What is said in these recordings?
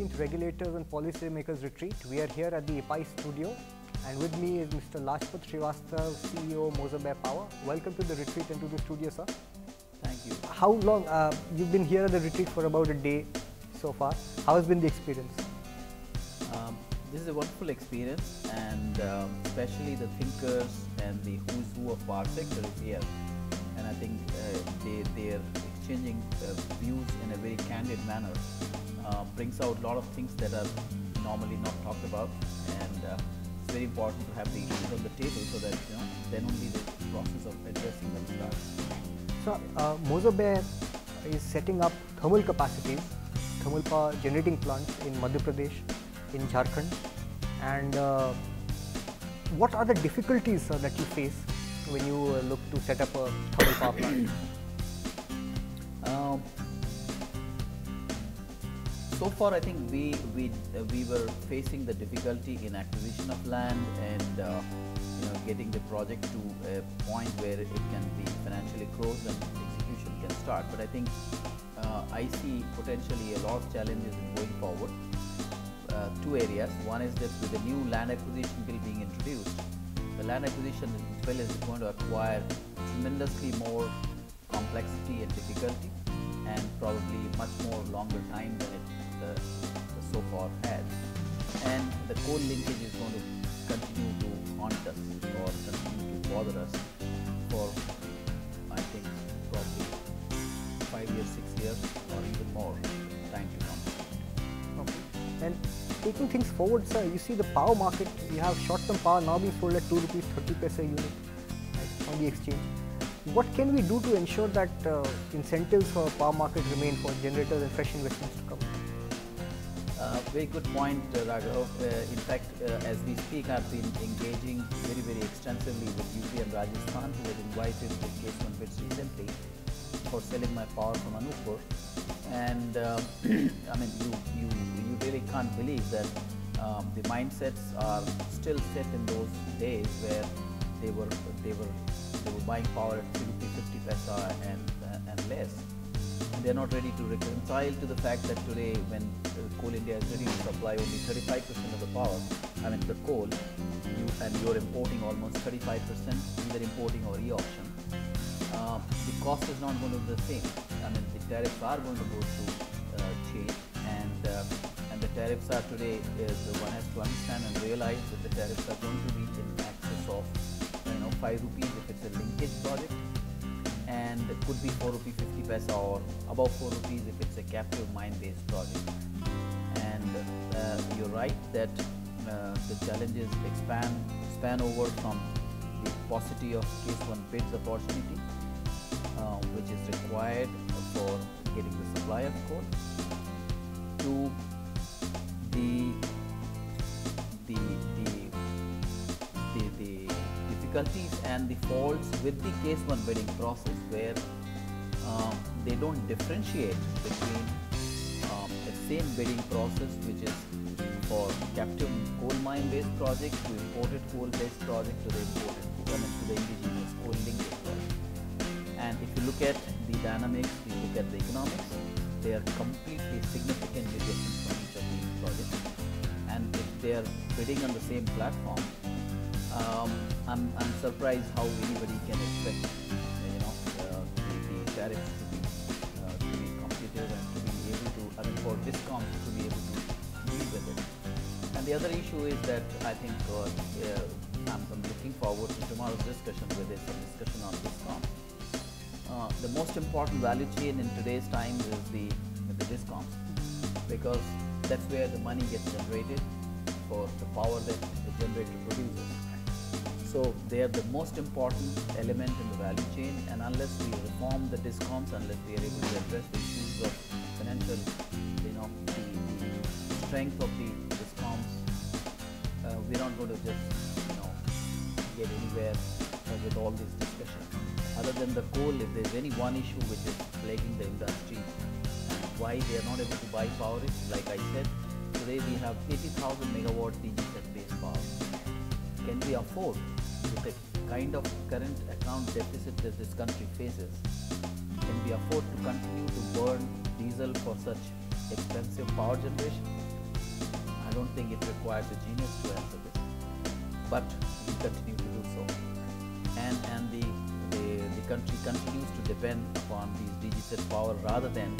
15th Regulators and Policymakers Retreat. We are here at the IPAI studio, and with me is Mr. Shrivastava, CEO, Moser Baer Power. Welcome to the retreat and to the studio, sir. Thank you. How long? You've been here at the retreat for about a day so far. How has been the experience? This is a wonderful experience, and especially the thinkers and the who's who of our sector is here. And I think they are exchanging views in a very candid manner, brings out a lot of things that are normally not talked about, and it's very important to have the issues on the table so that then only the process of addressing them starts. So Moser Baer is setting up thermal capacities, thermal power generating plants in Madhya Pradesh, in Jharkhand, and what are the difficulties that you face when you look to set up a thermal power plant? So far, I think we were facing the difficulty in acquisition of land and getting the project to a point where it can be financially closed and execution can start. But I think I see potentially a lot of challenges in going forward. Two areas. One is that with the new land acquisition bill being introduced, the land acquisition bill is going to acquire tremendously more complexity and difficulty, and probably much more longer time than it so far had. And the coal linkage is going to continue to haunt us or continue to bother us for, I think, probably 5 years, 6 years, or even more time to come. Okay. And taking things forward, sir, you see the power market, we have short-term power now being sold at ₹2.30 a unit, right, on the exchange. What can we do to ensure that incentives for power market remain for generators and fresh investments to come? Very good point, Raghav. In fact, as we speak, I've been engaging very extensively with UP and Rajasthan, who had invited the case one bids recently for selling my power from Anuppur. And I mean, you really can't believe that the mindsets are still set in those days where they were buying power at ₹3.50 and less. And they're not ready to reconcile to the fact that today, when Coal India is ready to supply only 35% of the power, I mean the coal, you're importing almost 35%, either importing or e-auction. The cost is not going to be the same. I mean, the tariffs are going to go through change, and the tariffs are today, one has to understand and realize that the tariffs are going to be in excess of ₹5 if it's a linkage project, and it could be ₹4.50 or above ₹4 if it's a captive mine-based project. And you're right that the challenges span over from the paucity of case one bids opportunity, which is required for getting the supply of coal, to the difficulties and the faults with the case one bidding process, where they don't differentiate between the same bidding process, which is for captive coal mine based project to imported coal based project to the indigenous coal linkage project. And if you look at the dynamics, you look at the economics, they are completely significantly different from each of these projects. And if they are bidding on the same platform, I'm surprised how anybody can expect the tariffs to be competitive and to be able to, I mean, for discounts to be able to deal with it. And the other issue is that I think I'm looking forward to tomorrow's discussion, where there's some discussion on discounts. The most important value chain in today's time is the discounts, because that's where the money gets generated for the power that the generator produces. So they are the most important element in the value chain, and unless we reform the discounts, unless we are able to address the issues of financial, the strength of the discounts, we're not going to just get anywhere with all this discussion. Other than the coal, if there's any one issue which is plaguing the industry and why they are not able to buy power, is, like I said, today we have 80,000 megawatt DG set based power. Can we afford, with the kind of current account deficit that this country faces, can we afford to continue to burn diesel for such expensive power generation? I don't think it requires a genius to answer this, but we continue to do so. And the country continues to depend upon these DG power rather than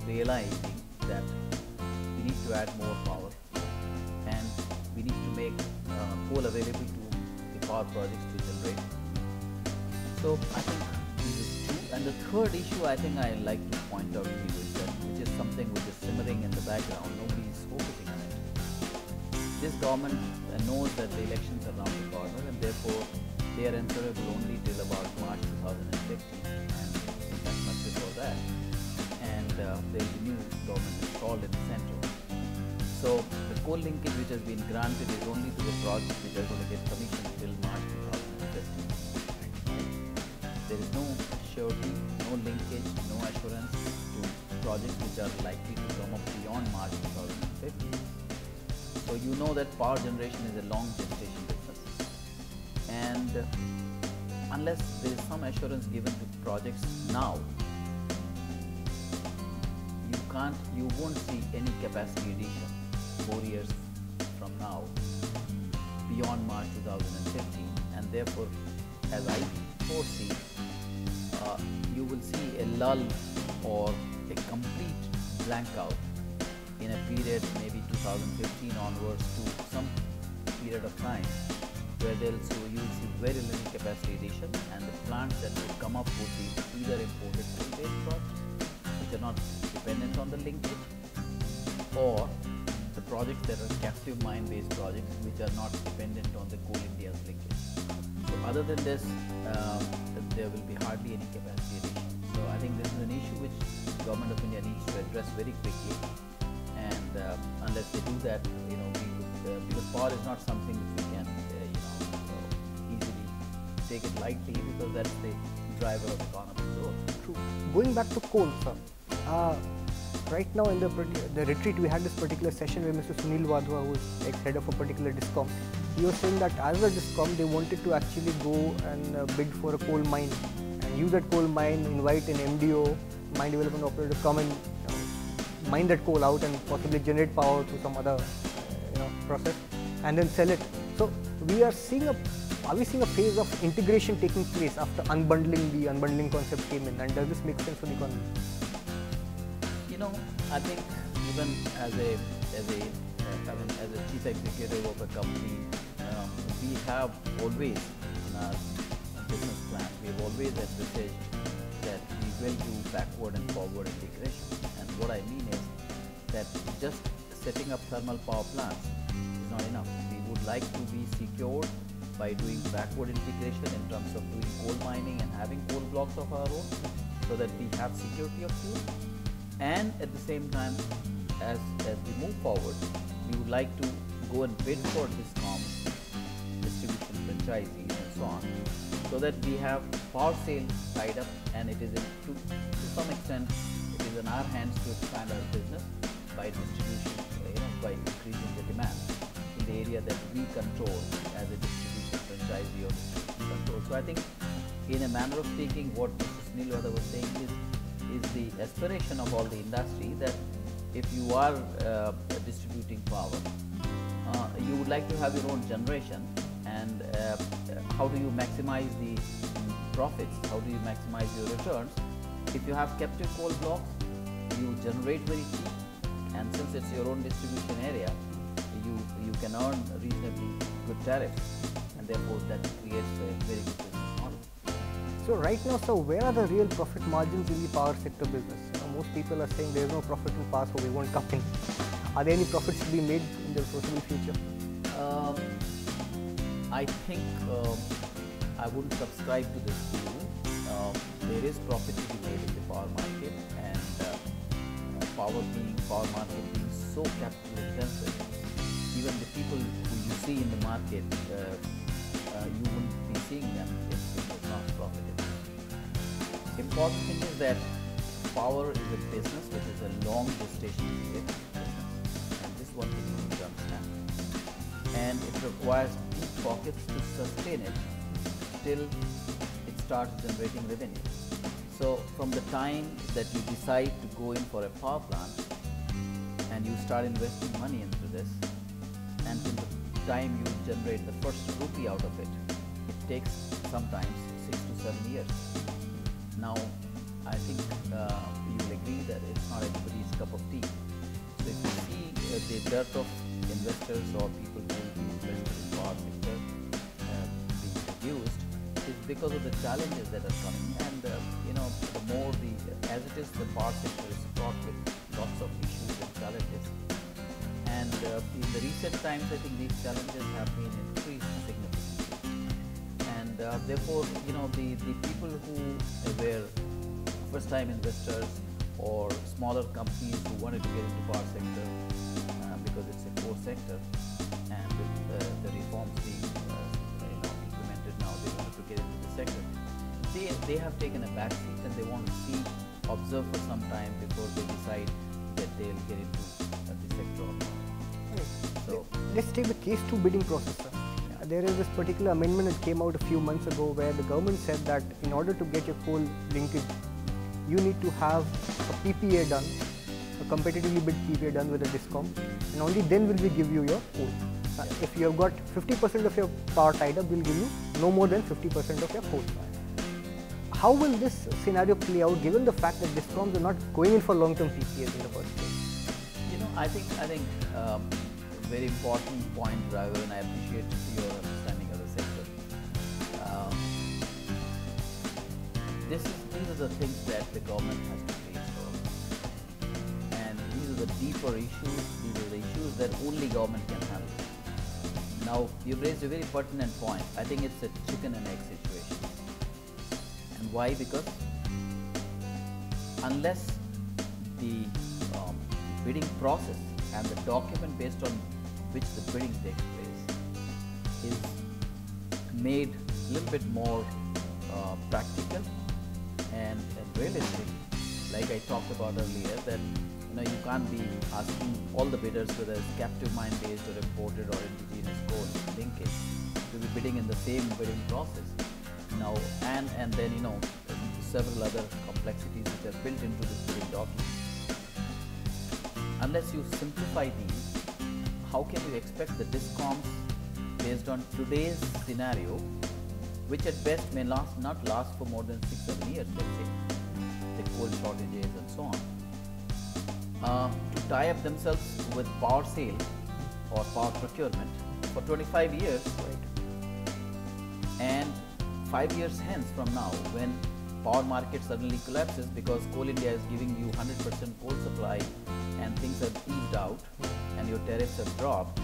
realizing that we need to add more power and we need to make coal available to the power projects to generate. So I think this is two. And the third issue I think I like to point out to you is that, which is something which is simmering in the background, nobody is focusing on it. This government knows that the elections are around the corner and therefore they are answerable only till about March 2015 and that's much before that. And there is a new government installed in the center. So the coal linkage which has been granted is only to the projects which are going to get commissioned till March 2015. There is no surety, no linkage, no assurance to projects which are likely to come up beyond March 2015. So you know that power generation is a long gestation business, and unless there is some assurance given to projects now, you won't see any capacity addition 4 years from now beyond March 2015, and therefore, as I foresee, you will see a lull or a complete blank out in a period maybe 2015 onwards to some period of time where you will see very little capacity addition, and the plants that will come up would be either imported coal-based projects which are not dependent on the linkage, or the projects that are captive mine-based projects which are not dependent on the Coal India's linkage. So other than this, there will be hardly any capacity addition. So I think this is an issue which the Government of India needs to address very quickly, and unless they do that, we would, because power is not something which we can easily take it lightly, because that's the driver of economic growth. True. Going back to coal, sir. Right now in the retreat, we had this particular session where Mr. Sunil Wadhwa, who is ex-head of a particular DISCOM, he was saying that as a DISCOM, they wanted to actually go and bid for a coal mine and use that coal mine, invite an MDO, mine development operator, to come and mine that coal out and possibly generate power through some other process and then sell it. So are we seeing a phase of integration taking place after unbundling? The unbundling concept came in, and does this make sense for the economy? I think even as a chief executive of a company, we have always in our business plan, we have always envisaged that we will do backward and forward integration. And what I mean is that just setting up thermal power plants is not enough. We would like to be secured by doing backward integration in terms of doing coal mining and having coal blocks of our own, so that we have security of fuel. And at the same time, as we move forward, we would like to go and bid for DISCOMs, distribution franchisees and so on, so that we have power sales tied up, and it is to some extent it is in our hands to expand our business by distribution, by increasing the demand in the area that we control as a distribution franchisee or distribution control. So I think, in a manner of speaking, what Mr. Sunil Wadhwa was saying is the aspiration of all the industry, that if you are distributing power, you would like to have your own generation, and how do you maximize the profits, how do you maximize your returns? If you have captive coal blocks, you generate very cheap, and since it's your own distribution area, you can earn reasonably good tariffs, and therefore that creates a very good business model. So right now, sir, where are the real profit margins in the power sector business? Most people are saying there is no profit in power, so we won't come in. Are there any profits to be made in the foreseeable future? I think I wouldn't subscribe to this view. There is profit to be made in the power market, and power market being so capital intensive, even the people who you see in the market, you wouldn't be seeing them if it was not profitable. Important thing is that power is a business which is a long gestation period business, and this one thing you need to understand. And it requires deep pockets to sustain it till it starts generating revenue. So from the time that you decide to go in for a power plant and you start investing money into this, and till the time you generate the first rupee out of it, it takes sometimes 6 to 7 years. Now, I think you will agree that it's not everybody's cup of tea. So if you see the dearth of investors or people who will be invested in power sector being reduced, is because of the challenges that are coming. And the more as it is, the power sector is fraught with lots of issues and challenges. And in the recent times, I think these challenges have been increased significantly. And therefore, the people who were first-time investors or smaller companies who wanted to get into power sector because it's a core sector, and with the reforms being implemented now, they wanted to get into the sector. They have taken a back seat, and they want to observe for some time before they decide that they'll get into the sector or not. So let's take the case 2 bidding process, sir. There is this particular amendment that came out a few months ago where the government said that in order to get your coal linkage, you need to have a PPA done, a competitively bid PPA done with a DISCOM, and only then will we give you your coal. If you have got 50% of your power tied up, we'll give you no more than 50% of your coal. How will this scenario play out given the fact that DISCOMs are not going in for long-term PPAs in the first place? I think very important point, Driver, and I appreciate your understanding of the sector. These are the things that the government has to face for, and these are the deeper issues. These are the issues that only government can handle. Now, you've raised a very pertinent point. I think it's a chicken and egg situation. And why? Because unless the bidding process and the document based on which the bidding takes place is made a little bit more practical and realistic, like I talked about earlier, that you can't be asking all the bidders, whether it's captive mine based or imported or indigenous coal linkage, to be bidding in the same bidding process. Now, and then several other complexities which are built into this bidding document. Unless you simplify these, how can you expect the DISCOMs, based on today's scenario, which at best may not last for more than 6-7 years, let's say, the coal shortages and so on, to tie up themselves with power sale or power procurement for 25 years, right? And 5 years hence from now, when power market suddenly collapses because Coal India is giving you 100% coal supply and things have eased out and your tariffs have dropped,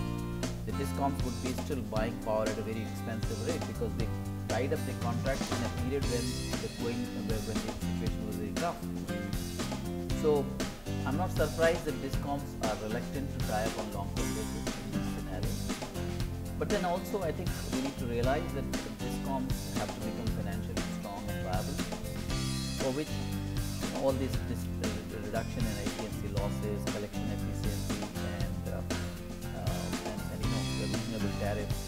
the DISCOMs would be still buying power at a very expensive rate because they tied up the contracts in a period when the situation was very tough. So I'm not surprised that DISCOMs are reluctant to tie up on long-term basis in this scenario. But then also I think we need to realize that the DISCOMs have to become financially strong and viable, for which all this reduction in AT&C losses, collection efficiency, and the reasonable tariffs,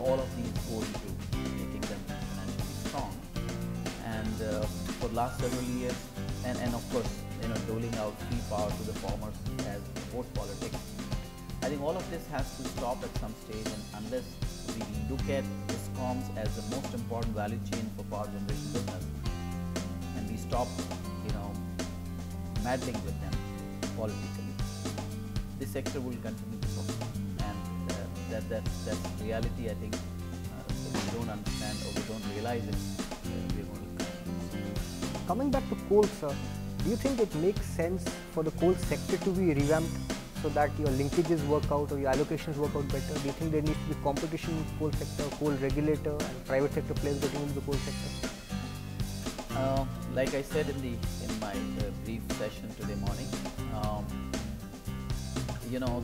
all of these go into making them financially strong. And for last several years, and of course, doling out free power to the farmers as vote politics. I think all of this has to stop at some stage, and unless we look at DISCOMs as the most important value chain for power generation business, and we stop, meddling with them politically, this sector will continue to suffer, and that's reality. I think if we don't understand or we don't realize it, we're going to continue. Coming back to coal, sir, do you think it makes sense for the coal sector to be revamped so that your linkages work out or your allocations work out better? Do you think there needs to be competition in the coal sector, coal regulator and private sector players getting into the coal sector? Like I said in my brief session today morning,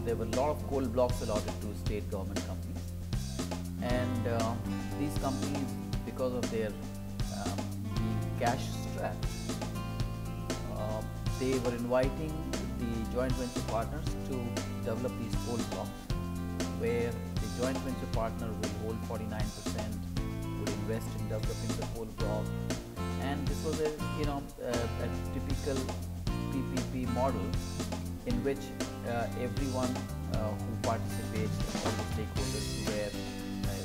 there were a lot of coal blocks allotted to state government companies, and these companies, because of their being cash strapped, they were inviting the joint venture partners to develop these coal blocks, where the joint venture partner will hold 49%, would invest in developing the coal block, and this was a typical PPP model in which everyone who participates, all the stakeholders, where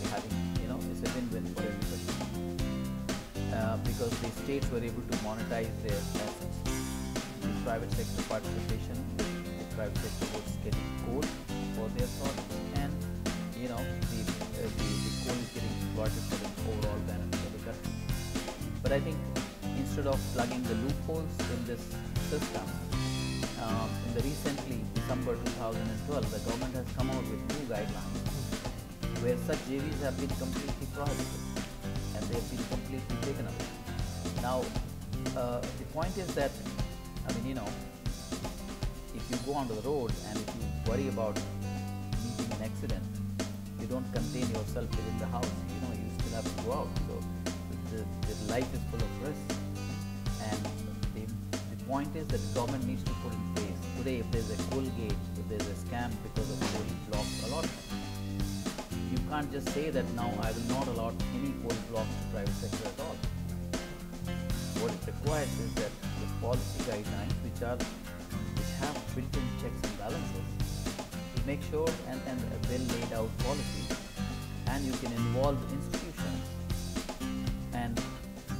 having, it's a win-win for everybody. Because the states were able to monetize their assets. The private sector participation, the private sector was getting coal for their products, and the coal is getting exploited for the overall benefit of the country. But I think instead of plugging the loopholes in this system, in the recently December 2012, the government has come out with new guidelines where such JVs have been completely prohibited and they have been completely taken away. Now, the point is that, if you go onto the road and if you worry about meeting an accident, you don't contain yourself within the house. You still have to go out. So the life is full of risks. And the point is that the government needs to put in place. Today, if there's a coal gate, if there's a scam because of coal blocks allotment, you can't just say that now I will not allot any coal blocks to private sector at all. What it requires is that the policy guidelines which have built-in checks and balances to make sure and a well laid out policy, and you can involve institutions and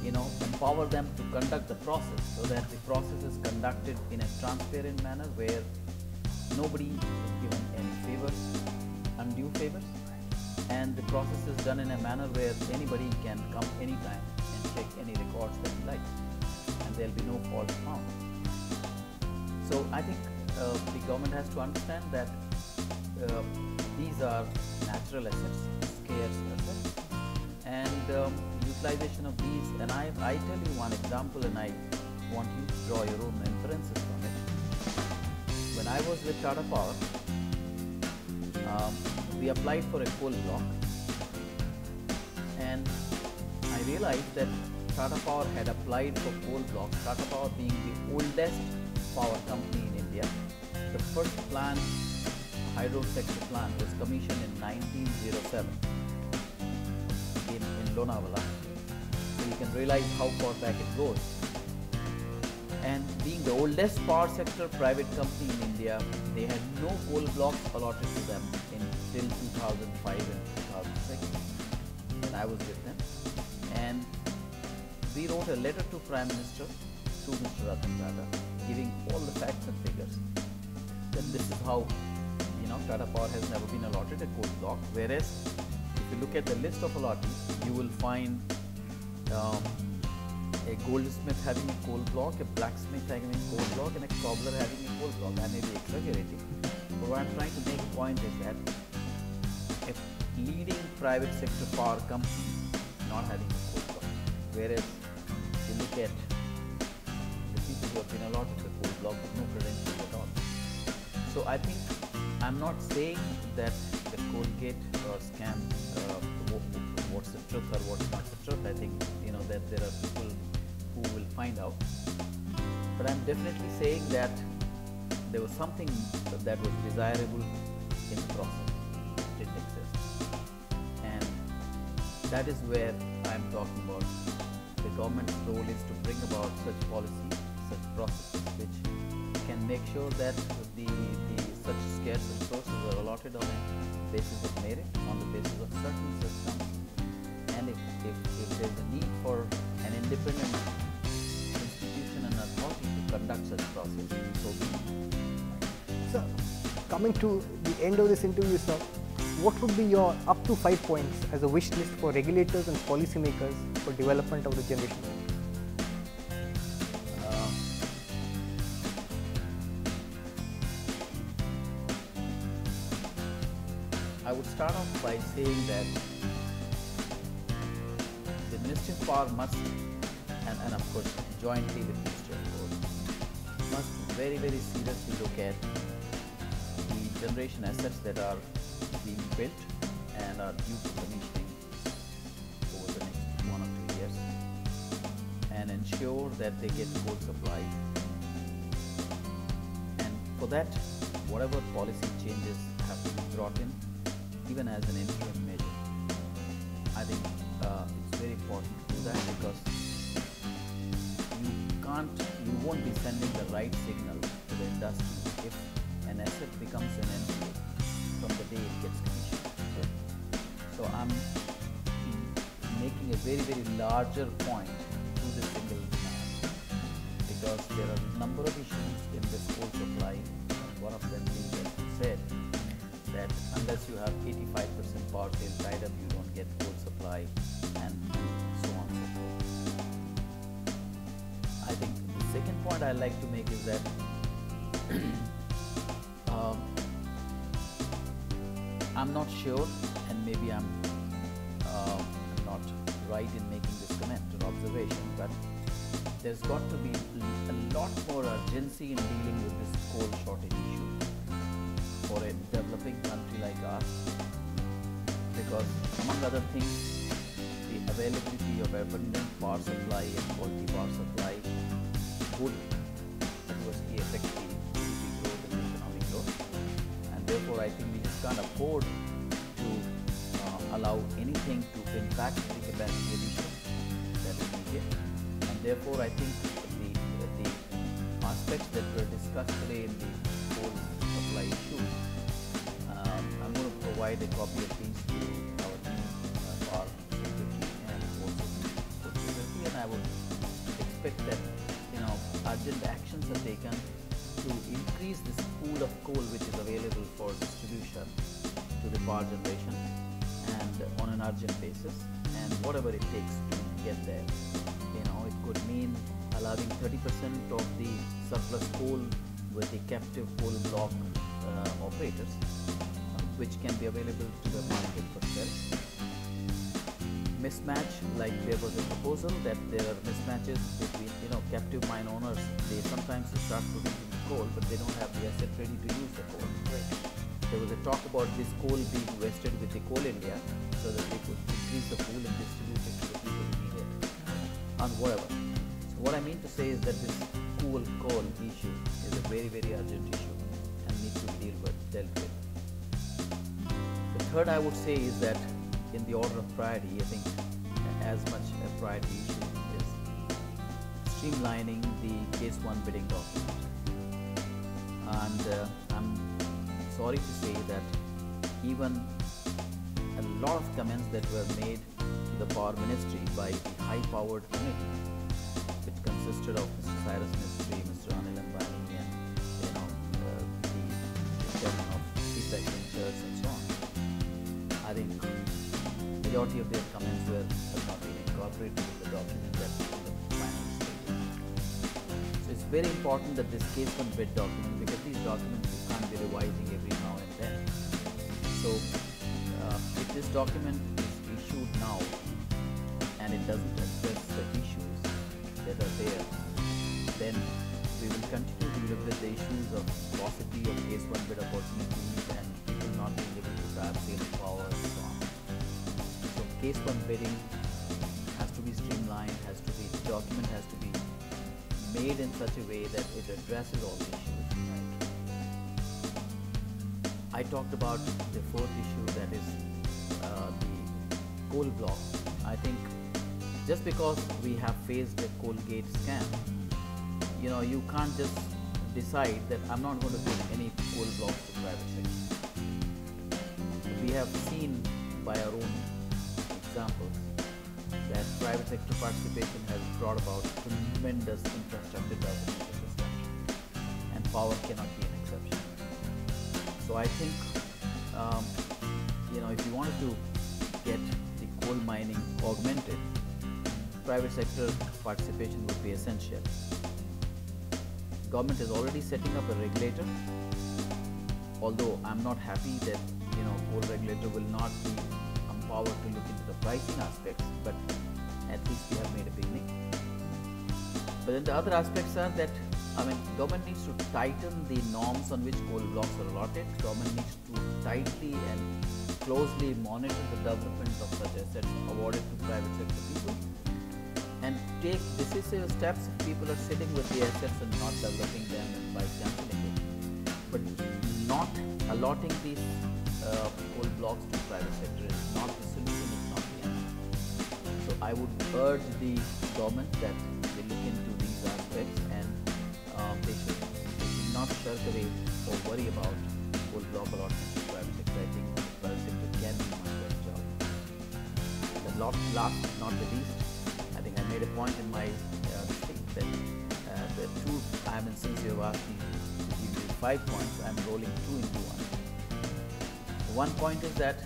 empower them to conduct the process so that the process is conducted in a transparent manner where nobody is given any favors, undue favors, and the process is done in a manner where anybody can come anytime and check any records that he likes, and there will be no fault found. So I think the government has to understand that these are natural assets, scarce assets, and utilization of these. And I tell you one example, and I want you to draw your own inferences from it. When I was with Tata Power, we applied for a coal block, and I realized that Tata Power had applied for coal blocks. Tata Power being the oldest power company in India. The first plant, hydro sector plant, was commissioned in 1907 in Lonavala. So you can realize how far back it goes. And being the oldest power sector private company in India, they had no coal blocks allotted to them until 2005 and 2006 when I was with them. And we wrote a letter to Prime Minister through Mr. Tata, giving all the facts and figures that this is how Tata Power has never been allotted a coal block. Whereas if you look at the list of allottees, you will find a goldsmith having a coal block, a blacksmith having a coal block, and a cobbler having a coal block. I may be exaggerating, but what I'm trying to make a point is that a leading private sector power company not having a coal block, whereas if you look at the people who have been allotted the coal block with no credentials at all. So I think I'm not saying that the coal gate or scam, what's the truth or what's not the truth. I think that there are people who will find out. But I'm definitely saying that there was something that was desirable in the process. It didn't exist. And that is where I'm talking about the government's role is to bring about such policies, such processes which can make sure that the such scarce resources are allotted on a basis of merit, on the basis of certain systems. And if there is a need for an independent institution and authority to conduct such process, so be it. So, coming to the end of this interview, sir, what would be your up to 5 points as a wish list for regulators and policymakers for development of the generation? I would start off by saying that the Ministry of Power must, and of course jointly with Ministry of Roads, must very, very seriously look at the generation assets that are being built and are due for commissioning over the next 1 or 2 years, and ensure that they get coal supply. And for that, whatever policy changes have to be brought in, even as an interim measure. I think it's very important to do that, because you won't be sending the right signal to the industry if an asset becomes an NPA day it gets commissioned. So I'm making a very larger point to this single demand, because there are a number of issues in this coal supply. One of them being, as you said, that unless you have 85% power sale tied up, you don't get coal supply, and so on and so forth. I think the second point I like to make is that I'm not sure, and maybe I'm not right in making this comment or observation, but there's got to be a lot more urgency in dealing with this coal shortage issue for a developing country like ours, because among other things, the availability of abundant power supply and quality power supply would adversely affect the GDP growth and the economic growth, and therefore I think we just can't afford to allow anything to impact the capacity addition that is needed. And therefore I think the aspects that were discussed today in the coal supply issue, I'm going to provide a copy of these to our team, power security and also food security, and I would expect that urgent actions are taken to increase this pool of coal which is available for distribution to the power generation, and on an urgent basis, and whatever it takes to get there. It could mean allowing 30% of the surplus coal with the captive coal block operators, which can be available to the market for sale. Mismatch, like there was a proposal that there are mismatches between captive mine owners. They sometimes start producing coal, but they don't have the asset ready to use the coal. Right. There was a talk about this coal being vested with the Coal India, so that they could increase the pool and distribute it to the people who need it, and whatever. So what I mean to say is that this coal issue is a very urgent issue and needs to be dealt with. The third I would say is that in the order of priority, I think as much a priority issue is streamlining the Case 1 bidding document. And I'm sorry to say that even a lot of comments that were made to the Power Ministry by the high-powered committee, which consisted of Mr. Cyrus Mistry, Mr. Anil Ambani, and the chairman of feedback ventures and so on. I think majority of their comments have not been incorporated in the document that's in the final stage. So it's very important that this Case 1 bid document, because these documents you can't be revising every now and then. So if this document is issued now and it doesn't address the issues that are there, then we will continue to live with the issues of paucity of Case 1 bid opportunities and people not being able to grab sales power and so on. So Case 1 bidding has to be streamlined, the document has to be made in such a way that it addresses all the issues. I talked about the fourth issue, that is the coal block. I think just because we have faced a coal gate scam, you can't just decide that I'm not going to give any coal blocks to private sector. We have seen by our own examples that private sector participation has brought about tremendous infrastructure development in this country, and power cannot be an exception. So I think if you wanted to get the coal mining augmented, private sector participation would be essential. Government is already setting up a regulator, although I'm not happy that coal regulator will not be empowered to look into the pricing aspects, but at least we have made a beginning. But then the other aspects are that government needs to tighten the norms on which coal blocks are allotted. Government needs to tightly and closely monitor the development of such assets awarded to private sector people, and take decisive steps if people are sitting with the assets and not developing them and by cancelling it. But not allotting these coal blocks to private sector is not the solution, it's not the answer. So I would urge the government that they look into these aspects, and they should not shirk away or worry about coal block allotment to private sector. I think the private sector can do a much better job. Last not the least, I think I made a point in my thing that the two, since you have asked me to give you 5 points, I am rolling 2 into 1. One point is that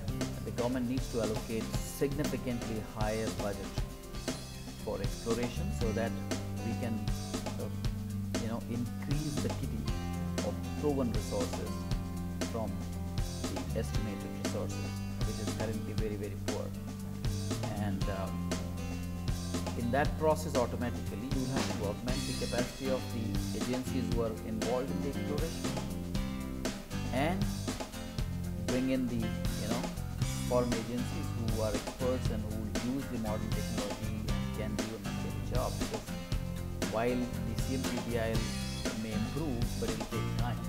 the government needs to allocate significantly higher budget for exploration so that we can increase the kitty of proven resources from the estimated resources, which is currently very, very poor. And in that process, automatically you will have to augment the capacity of the agencies who are involved in the exploration and bring in the foreign agencies who are experts and who use the modern technology and can do a much better job, because while the CMPDIL may improve, but it will take time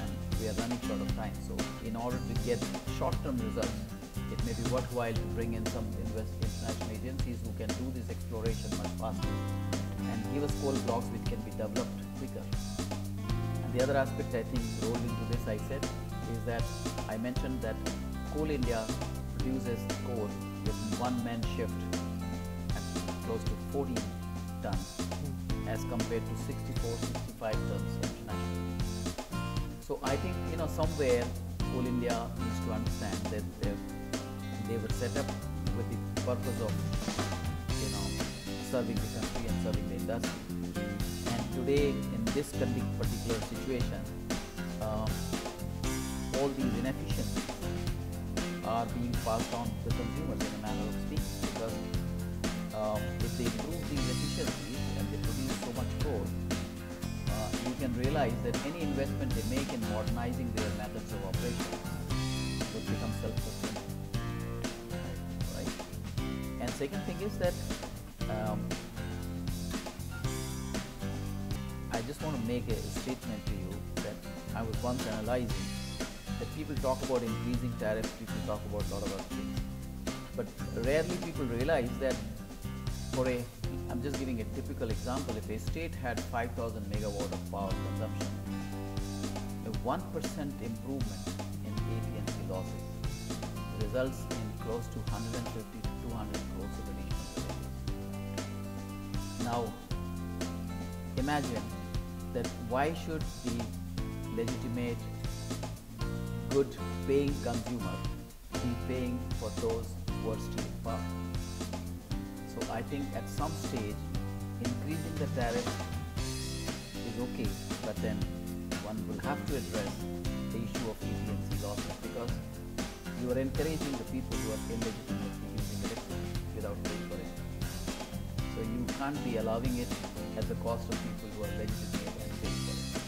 and we are running short of time. So in order to get short-term results, it may be worthwhile to bring in some international agencies who can do this exploration much faster and give us coal blocks which can be developed quicker. And the other aspect I think rolled into this, I said, is that I mentioned that Coal India produces coal with one-man shift at close to 14 tons as compared to 64-65 tons internationally. So I think somewhere Coal India needs to understand that they were set up with the purpose of serving the country and serving the industry. And today in this particular situation, all these inefficiencies are being passed on to the consumers in a manner of speaking, because if they improve these efficiencies and they produce so much coal, you can realize that any investment they make in modernizing their methods of operation would become self-sustaining. Right? And second thing is that I just want to make a statement to you that I was once analyzing that people talk about increasing tariffs, people talk about a lot of other things, but rarely people realize that I'm just giving a typical example. If a state had 5,000 megawatt of power consumption, a 1% improvement in AT&C losses results in close to 150 to 200 crores of additional revenues. Now, imagine that why should the legitimate, good paying consumer be paying for those who are stealing power? So I think at some stage increasing the tariff is okay, but then one will have to address the issue of AT&C losses, because you are encouraging the people who are illegitimately using electricity without paying for it. So you can't be allowing it at the cost of people who are legitimate and paying for it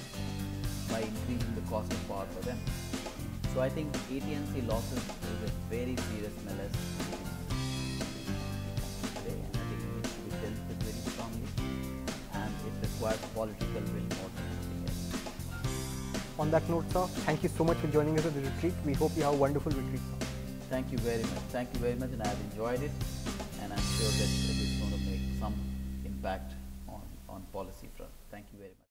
by increasing the cost of power for them. So I think AT&C losses is a very serious menace today, and I think it needs to be dealt with very strongly, and it requires political will more than anything else. On that note, sir, thank you so much for joining us at the retreat. We hope you have a wonderful retreat, sir. Thank you very much. Thank you very much, and I have enjoyed it, and I'm sure that it is going to make some impact on policy front. Thank you very much.